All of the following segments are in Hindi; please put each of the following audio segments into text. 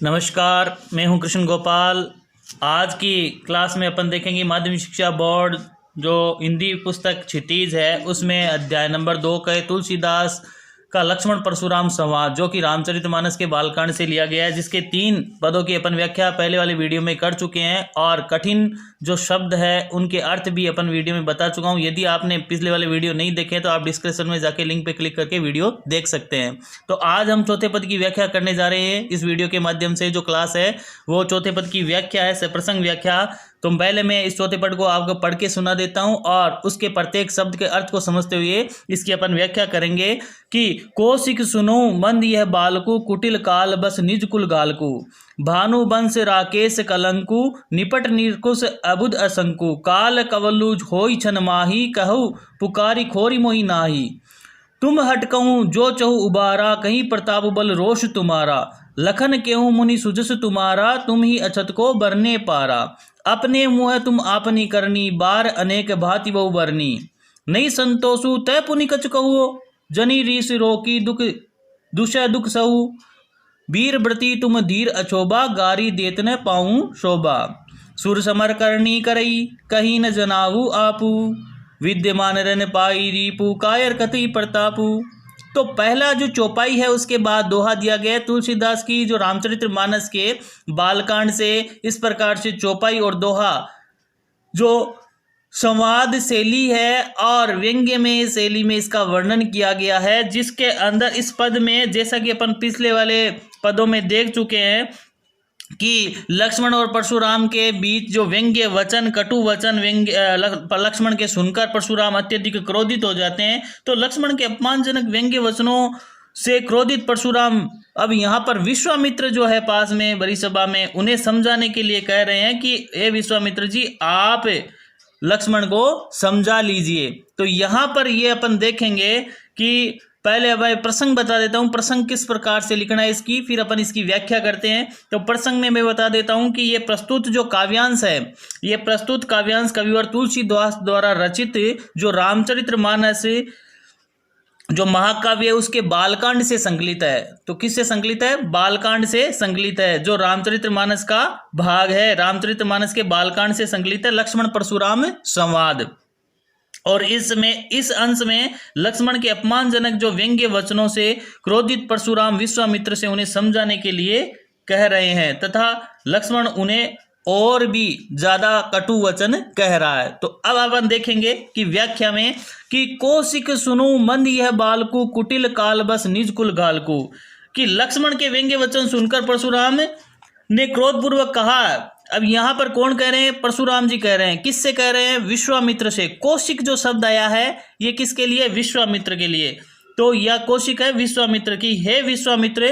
नमस्कार, मैं हूं कृष्ण गोपाल। आज की क्लास में अपन देखेंगे माध्यमिक शिक्षा बोर्ड जो हिंदी पुस्तक क्षितिज है उसमें अध्याय नंबर 2 का तुलसीदास का लक्ष्मण परशुराम संवाद जो कि रामचरितमानस के बालकांड से लिया गया है, जिसके 3 पदों की अपन व्याख्या पहले वाले वीडियो में कर चुके हैं और कठिन जो शब्द है उनके अर्थ भी अपन वीडियो में बता चुका हूं। यदि आपने पिछले वाले वीडियो नहीं देखे तो आप डिस्क्रिप्शन में जाके लिंक पे क्लिक करके वीडियो देख सकते हैं। तो आज हम चौथे पद की व्याख्या करने जा रहे हैं। इस वीडियो के माध्यम से जो क्लास है वो चौथे पद की व्याख्या है, सप्रसंग व्याख्या। तो पहले मैं इस चौथे पद को आपको पढ़ के सुना देता हूं और उसके प्रत्येक शब्द के अर्थ को समझते हुए इसकी अपन व्याख्या करेंगे कि कौशिक सुनो मंद यह बालकु, कुटिल काल बस निज कुल गालकु, भानु बंश राकेश कलंकु, निपट निरकुश अबुद असंकु, काल कवलु होई छन माही, कहु पुकारी खोरी मोहि नाही, तुम हटकहूँ जो चहु उबारा, कहीं प्रताप बल रोष तुम्हारा, लखन केहूँ मुनि सुजस तुम्हारा, तुम ही अछत को बरने पारा, अपने मुँह तुम आपनी करनी, बार अनेक भांति बहु बरनी, नहीं संतोषु तय पुनि कछ कहु, जनी रीस रोकी दुख दुषय दुख सहु, वीर व्रती तुम धीर अछोबा, गारी देत न पाऊँ शोभा, सुर समर करनी करई कहीं न जनाऊ आपू, विद्यमान रन पाई रीपू, कायर कति प्रतापू। तो पहला जो चौपाई है उसके बाद दोहा दिया गया तुलसीदास की जो रामचरितमानस के बालकांड से। इस प्रकार से चौपाई और दोहा जो संवाद शैली है और व्यंग्य में शैली में इसका वर्णन किया गया है, जिसके अंदर इस पद में जैसा कि अपन पिछले वाले पदों में देख चुके हैं कि लक्ष्मण और परशुराम के बीच जो व्यंग्य वचन कटु वचन लक्ष्मण के सुनकर परशुराम अत्यधिक क्रोधित हो जाते हैं। तो लक्ष्मण के अपमानजनक व्यंग्य वचनों से क्रोधित परशुराम अब यहाँ पर विश्वामित्र जो है पास में बड़ी सभा में उन्हें समझाने के लिए कह रहे हैं कि हे विश्वामित्र जी, आप लक्ष्मण को समझा लीजिए। तो यहाँ पर ये अपन देखेंगे कि पहले अब प्रसंग बता देता हूँ, प्रसंग किस प्रकार से लिखना है इसकी, फिर अपन इसकी व्याख्या करते हैं। तो प्रसंग में मैं बता देता हूँ कि ये प्रस्तुत जो काव्यांश है, ये प्रस्तुत काव्यांश कविवर तुलसीदास द्वारा रचित जो रामचरितमानस जो महाकाव्य है उसके बालकांड से संकलित है। तो किससे संकलित है? बालकांड से संकलित है, जो रामचरितमानस का भाग है। रामचरितमानस के बालकांड से संकलित है लक्ष्मण परशुराम संवाद। और इस अंश में लक्ष्मण के अपमानजनक जो व्यंग्य वचनों से क्रोधित परशुराम विश्वामित्र से उन्हें समझाने के लिए कह रहे हैं तथा लक्ष्मण उन्हें और भी ज्यादा कटु वचन कह रहा है। तो अब अपन देखेंगे कि व्याख्या में कि कौशिक सुनु मंद यह बालकु, कुटिल काल बस निज कुल गालकु, कि लक्ष्मण के व्यंग्य वचन सुनकर परशुराम ने क्रोधपूर्वक कहा। अब यहाँ पर कौन कह रहे हैं? परशुराम जी कह रहे हैं। किससे कह रहे हैं? विश्वामित्र से। कौशिक जो शब्द आया है ये किसके लिए? विश्वामित्र के लिए। तो यह कौशिक है विश्वामित्र की। हे विश्वामित्र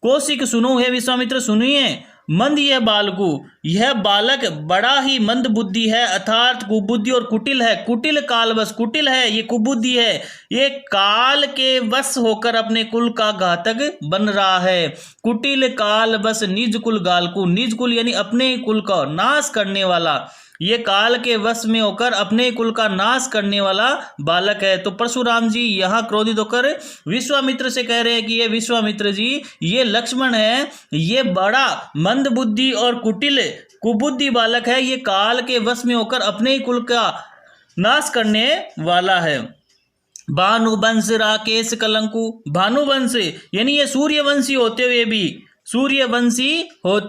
कौशिक सुनो, हे विश्वामित्र सुनिए, मंद यह बालकु, यह बालक बड़ा ही मंद बुद्धि है, अर्थात कुबुद्धि और कुटिल है। कुटिल काल बस, कुटिल है, ये कुबुद्धि है, ये काल के वश होकर अपने कुल का घातक बन रहा है। कुटिल काल बस निज कुल गालकु, निज कुल यानी अपने कुल का नाश करने वाला, ये काल के वश में होकर अपने कुल का नाश करने वाला बालक है। तो परशुराम जी यहाँ क्रोधित होकर विश्वामित्र से कह रहे हैं कि ये विश्वामित्र जी, ये लक्ष्मण है, ये बड़ा मंद बुद्धि और कुबुद्धि बालक है, ये काल के वश में होकर अपने ही कुल का नाश करने वाला है। भानुवंश राकेश कलंकु, भानुवंश यानी ये सूर्यवंशी होते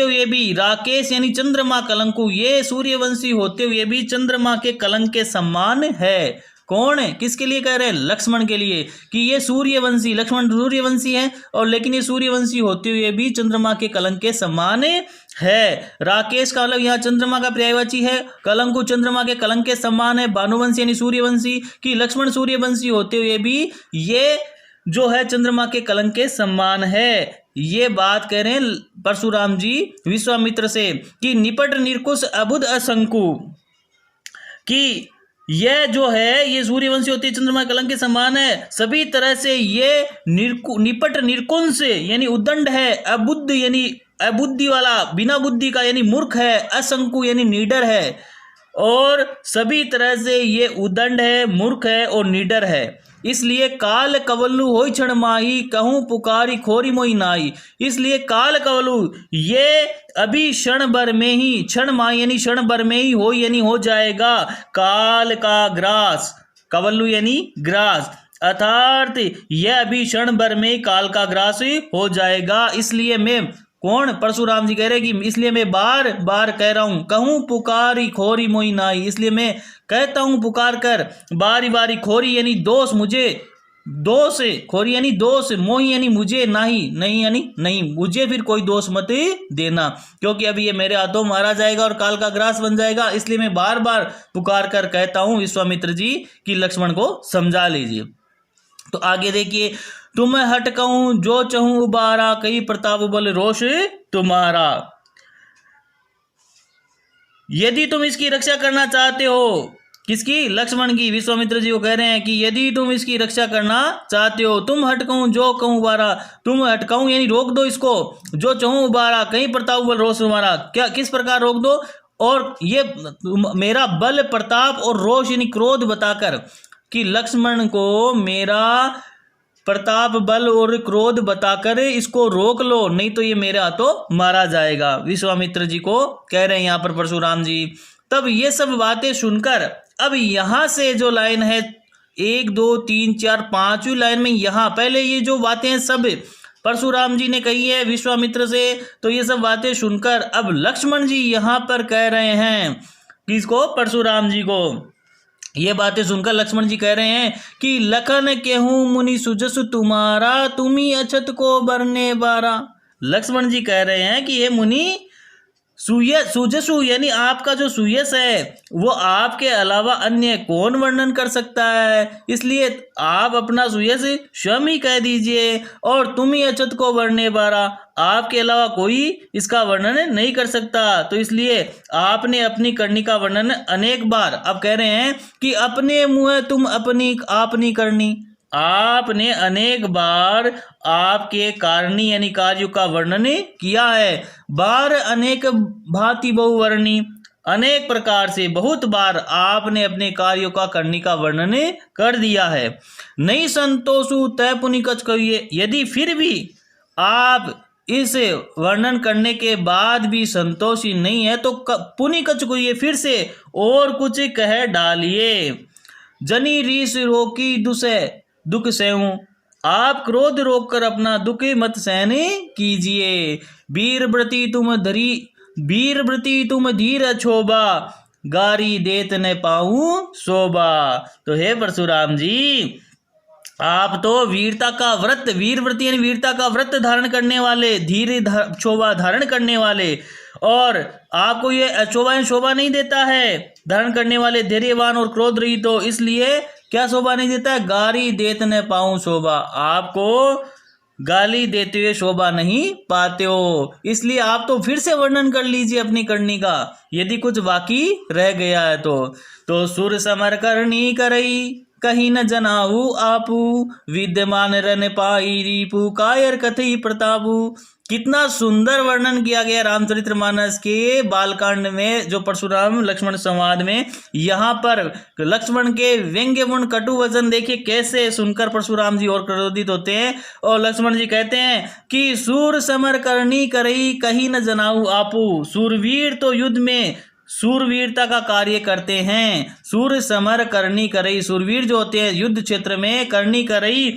हुए भी राकेश यानी चंद्रमा कलंकु, ये सूर्यवंशी होते हुए भी चंद्रमा के कलंक के समान है। कौन है? किसके लिए कह रहे हैं? लक्ष्मण के लिए, कि ये सूर्यवंशी, लक्ष्मण सूर्यवंशी है और लेकिन ये सूर्यवंशी होते हुए भी चंद्रमा के कलंक के समान है। राकेश का मतलब यहाँ चंद्रमा का पर्यायवाची है, कलंकु चंद्रमा के कलंक के समान है। भानुवंशी यानी सूर्यवंशी, कि लक्ष्मण सूर्यवंशी होते हुए भी ये जो है चंद्रमा के कलंक के समान है। ये बात कह रहे हैं परशुराम जी विश्वामित्र से कि निपट निरकुश अबुद असंकु, कि यह जो है ये सूर्यवंशी होती है, चंद्रमा कलंक के समान है, सभी तरह से ये निपट निरकुंश यानी उद्दंड है, अबुद्ध यानी अबुद्धि वाला, बिना बुद्धि का यानी मूर्ख है, असंकु यानी निडर है। और सभी तरह से ये उदंड है, मूर्ख है और निडर है। इसलिए काल कवलु होई क्षण माही, कहूँ पुकारी खोरी मोई नाई। इसलिए काल कवलु ये अभी क्षण भर में ही, क्षण माही यानी क्षण भर में ही हो यानी हो जाएगा काल का ग्रास, कवलु यानी ग्रास, अर्थात यह अभी क्षण भर में काल का ग्रास हो जाएगा। इसलिए मैं, कौन, परशुराम जी कह रहे कि इसलिए मैं बार बार कह रहा हूं, कहूं पुकारी खोरी मोई नाई। इसलिए मैं कहता हूं पुकार कर बारी बारी, खोरी यानी दोष, मुझे दोष, खोरी यानी दोष, मोही यानी मुझे, नाही, नहीं यानी नहीं, मुझे फिर कोई दोष मत देना, क्योंकि अभी ये मेरे हाथों मारा जाएगा और काल का ग्रास बन जाएगा। इसलिए मैं बार बार पुकार कर कहता हूं विश्वामित्र जी कि लक्ष्मण को समझा लीजिए। तो आगे देखिए, तुम हटकऊं जो चहूं उबारा, कई प्रताप बल रोष तुम्हारा। यदि तुम इसकी रक्षा करना चाहते हो, किसकी, लक्ष्मण की, विश्वामित्र जी को कह रहे हैं कि यदि तुम इसकी रक्षा करना चाहते हो, तुम हटकऊं जो कहूं उबारा, तुम हटकऊं यानी रोक दो इसको, जो चाहूं उबारा, कई प्रताप बल रोष तुम्हारा, क्या किस प्रकार रोक दो, और ये मेरा बल प्रताप और रोष यानी क्रोध बताकर कि लक्ष्मण को मेरा प्रताप बल और क्रोध बताकर इसको रोक लो, नहीं तो ये मेरे हाथों मारा जाएगा। विश्वामित्र जी को कह रहे हैं यहाँ पर परशुराम जी। तब ये सब बातें सुनकर अब यहाँ से जो लाइन है 1 2 3 4 5वीं लाइन में, यहाँ पहले ये जो बातें हैं सब परशुराम जी ने कही है विश्वामित्र से, तो ये सब बातें सुनकर अब लक्ष्मण जी यहाँ पर कह रहे हैं किसको, परशुराम जी को। ये बातें सुनकर लक्ष्मण जी कह रहे हैं कि लखन केहूं मुनि सुजसु तुम्हारा, तुम्ही अछत को बरने बारा। लक्ष्मण जी कह रहे हैं कि ये मुनि सुजसु यानी आपका जो सुयस है वो आपके अलावा अन्य कौन वर्णन कर सकता है, इसलिए आप अपना सुयस स्वयं ही कह दीजिए। और तुम ही अछत को वर्णने बारा, आपके अलावा कोई इसका वर्णन नहीं कर सकता, तो इसलिए आपने अपनी करनी का वर्णन अनेक बार, अब कह रहे हैं कि अपने मुँह तुम अपनी आपनी करनी, आपने अनेक बार आपके कारणी यानी कार्यों का वर्णन किया है। बार अनेक भांति बहुवर्णी, अनेक प्रकार से बहुत बार आपने अपने कार्यों का करने का वर्णन कर दिया है। नहीं संतोषु तय पुनि कछ कहिए, यदि फिर भी आप इस वर्णन करने के बाद भी संतोषी नहीं है तो पुनि कछ कहिए, फिर से और कुछ कह डालिए। जनी रीस रोकी दुसे दुख सहूं, आप क्रोध रोक कर अपना दुख मत सहन कीजिए। वीर व्रती तुम धीर अछोबा, गारी देत न पाऊं शोभा। तो हे परशुराम जी, आप तो वीरता का व्रत, वीर व्रती यानी वीरता का व्रत धारण करने वाले, धीर शोभा धारण करने वाले, और आपको ये अशोभा शोभा नहीं देता है धारण करने वाले, धैर्यवान और क्रोध रहित हो, इसलिए क्या शोभा नहीं देता है, गारी देत न पाऊं शोभा, आपको गाली देते हुए शोभा नहीं पाते हो। इसलिए आप तो फिर से वर्णन कर लीजिए अपनी करनी का, यदि कुछ बाकी रह गया है तो सुर समर करनी करई, कहीं न जनाऊ आपू, विद्यमान रन पाई रिपु, कायर कथई प्रतापू। कितना सुंदर वर्णन किया गया रामचरितमानस के बालकांड में, जो परशुराम लक्ष्मण संवाद में। यहाँ पर लक्ष्मण के व्यंग्यपूर्ण कटु वचन देखिए कैसे सुनकर परशुराम जी और क्रोधित होते हैं, और लक्ष्मण जी कहते हैं कि सूर समर करनी करई, कहीं न जनाऊ आपू। सूरवीर तो युद्ध में सूरवीरता का कार्य करते हैं, सूर समर करनी करई, सूरवीर जो होते हैं युद्ध क्षेत्र में करनी करई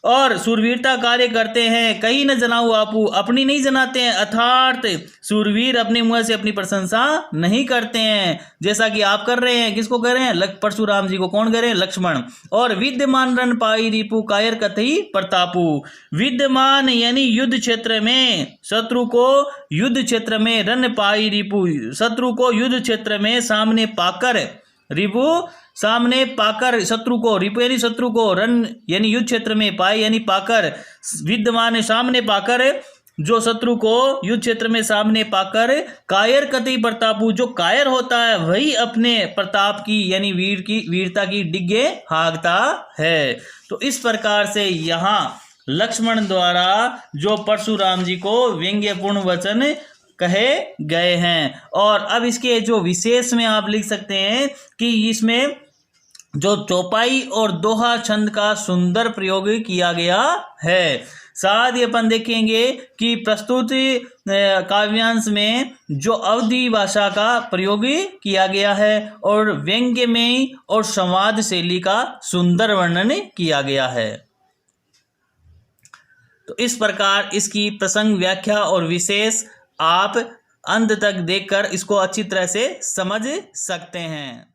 और सूरवीरता कार्य करते हैं, कहीं न जनाऊ आपू, अपनी नहीं जनाते हैं, अर्थात सूरवीर अपने मुंह से अपनी प्रशंसा नहीं करते हैं, जैसा कि आप कर रहे हैं। किसको कह रहे हैं, परशुराम जी को। कौन कह रहे हैं, लक्ष्मण। और विद्यमान रन पाई रिपु, कायर कथई प्रतापू। विद्यमान यानी युद्ध क्षेत्र में, शत्रु को युद्ध क्षेत्र में, रन पाई रिपु, शत्रु को युद्ध क्षेत्र में सामने पाकर, रिपु सामने पाकर शत्रु को, रिपु यानी शत्रु को, रन यानी युद्ध क्षेत्र में, पाए यानी पाकर, विद्यमान सामने पाकर, जो शत्रु को युद्ध क्षेत्र में सामने पाकर, कायर कति प्रतापू, जो कायर होता है वही अपने प्रताप की यानी वीरता की डिग्गे हाँकता है। तो इस प्रकार से यहाँ लक्ष्मण द्वारा जो परशुराम जी को व्यंग्यपूर्ण वचन कहे गए हैं। और अब इसके जो विशेष में आप लिख सकते हैं कि इसमें जो चौपाई और दोहा छंद का सुंदर प्रयोग किया गया है। साथ ही अपन देखेंगे कि प्रस्तुति काव्यांश में जो अवधी भाषा का प्रयोग किया गया है और व्यंग्यमय और संवाद शैली का सुंदर वर्णन किया गया है। तो इस प्रकार इसकी प्रसंग व्याख्या और विशेष आप अंत तक देखकर इसको अच्छी तरह से समझ सकते हैं।